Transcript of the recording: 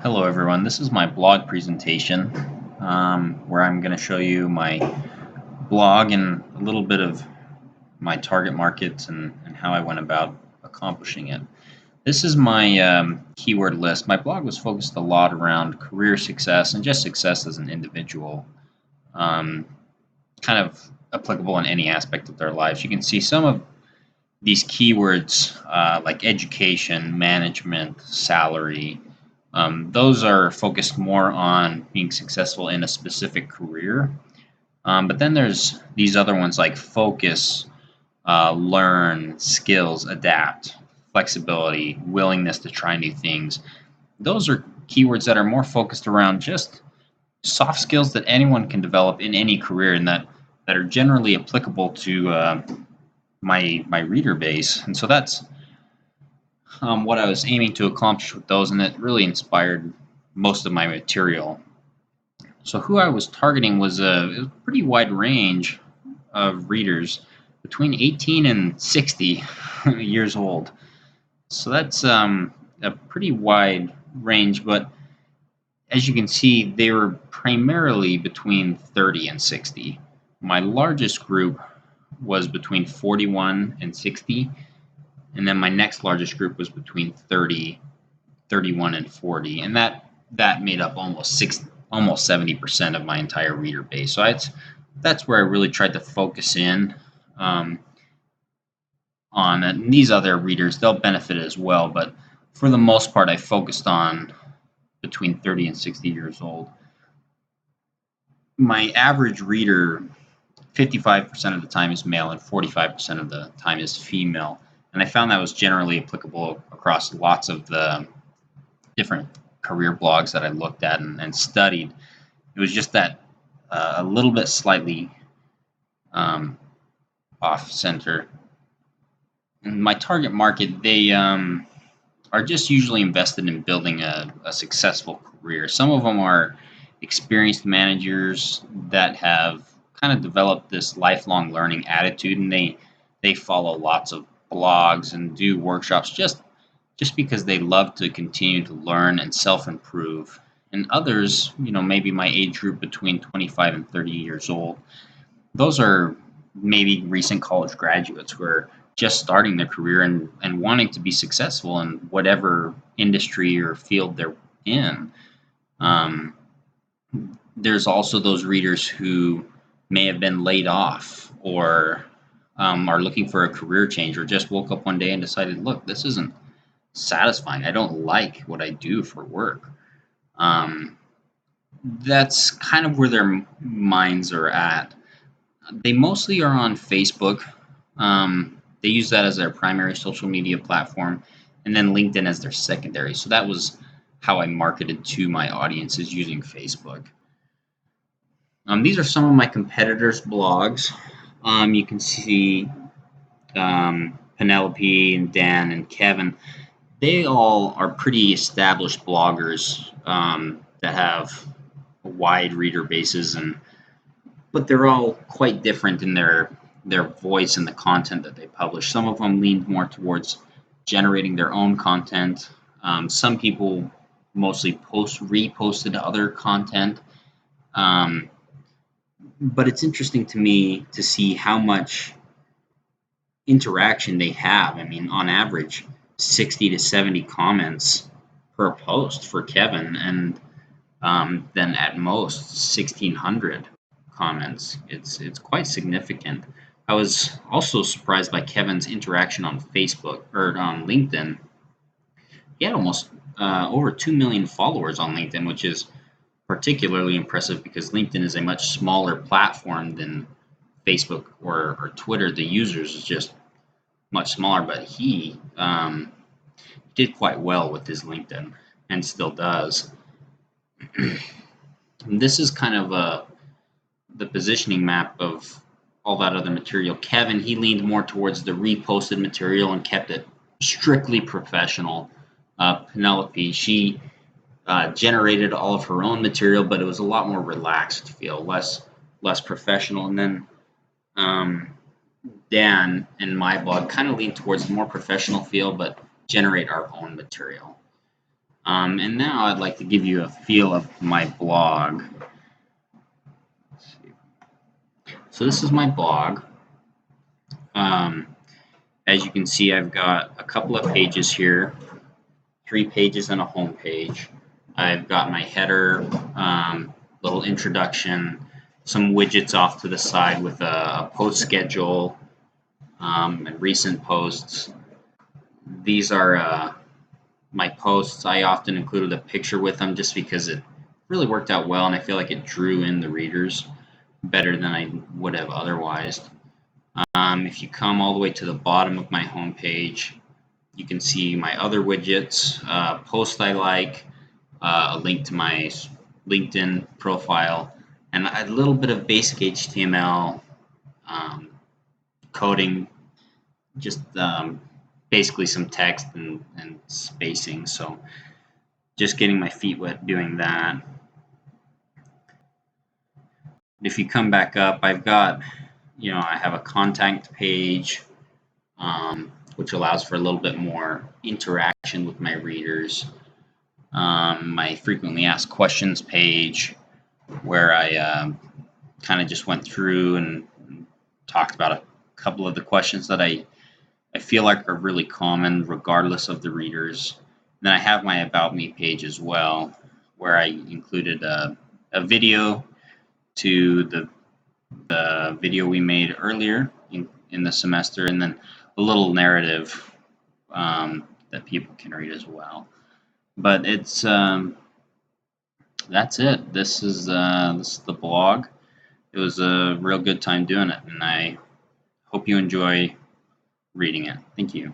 Hello everyone, this is my blog presentation where I'm going to show you my blog and a little bit of my target markets and how I went about accomplishing it. This is my keyword list. My blog was focused a lot around career success and just success as an individual, um, kind of applicable in any aspect of their lives. You can see some of these keywords like education, management, salary. Those are focused more on being successful in a specific career. But then there's these other ones like focus, learn, skills, adapt, flexibility, willingness to try new things. Those are keywords that are more focused around just soft skills that anyone can develop in any career and that are generally applicable to my reader base. And so that's what I was aiming to accomplish with those, and it really inspired most of my material. So who I was targeting was a pretty wide range of readers between 18 and 60 years old. So that's a pretty wide range, but as you can see, they were primarily between 30 and 60. My largest group was between 41 and 60. And then my next largest group was between 30, 31, and 40, and that made up almost 70% of my entire reader base. So that's where I really tried to focus in on. And these other readers, they'll benefit as well, but for the most part, I focused on between 30 and 60 years old. My average reader, 55% of the time is male and 45% of the time is female. And I found that was generally applicable across lots of the different career blogs that I looked at and studied. It was just that a little bit slightly off center. And my target market, they are just usually invested in building a successful career. Some of them are experienced managers that have kind of developed this lifelong learning attitude, and they follow lots of blogs and do workshops just because they love to continue to learn and self-improve. And others, maybe my age group between 25 and 30 years old, those are maybe recent college graduates who are just starting their career and wanting to be successful in whatever industry or field they're in. There's also those readers who may have been laid off or are looking for a career change, or just woke up one day and decided, look, this isn't satisfying. I don't like what I do for work. That's kind of where their minds are at. They mostly are on Facebook. They use that as their primary social media platform, and then LinkedIn as their secondary. So that was how I marketed to my audiences, using Facebook. These are some of my competitors' blogs. You can see Penelope and Dan and Kevin. They all are pretty established bloggers that have a wide reader bases, but they're all quite different in their voice and the content that they publish. Some of them lean more towards generating their own content. Some people mostly reposted other content. But it's interesting to me to see how much interaction they have. I mean, on average, 60 to 70 comments per post for Kevin, and then at most 1,600 comments. It's quite significant. I was also surprised by Kevin's interaction on Facebook or on LinkedIn. He had almost over 2 million followers on LinkedIn, which is particularly impressive because LinkedIn is a much smaller platform than Facebook or Twitter. The users is just much smaller, but he did quite well with his LinkedIn and still does. This is kind of the positioning map of all that other material. Kevin, he leaned more towards the reposted material and kept it strictly professional. Penelope, she generated all of her own material, but it was a lot more relaxed feel, less professional. And then Dan and my blog kind of lean towards the more professional feel, but generate our own material. And now I'd like to give you a feel of my blog. So this is my blog. As you can see, I've got a couple of pages here, 3 pages and a home page. I've got my header, little introduction, some widgets off to the side with a post schedule, and recent posts. These are my posts. I often included a picture with them just because it really worked out well, and I feel like it drew in the readers better than I would have otherwise. If you come all the way to the bottom of my home page, you can see my other widgets, posts I like, a link to my LinkedIn profile, and a little bit of basic HTML coding, just basically some text and spacing. So just getting my feet wet doing that. If you come back up, I've got, I have a contact page, which allows for a little bit more interaction with my readers. My frequently asked questions page, where I kind of just went through and talked about a couple of the questions that I feel like are really common regardless of the readers. And then I have my About Me page as well, where I included a video to the video we made earlier in the semester, and then a little narrative that people can read as well. But it's that's it. This is the blog. It was a real good time doing it, and I hope you enjoy reading it. Thank you.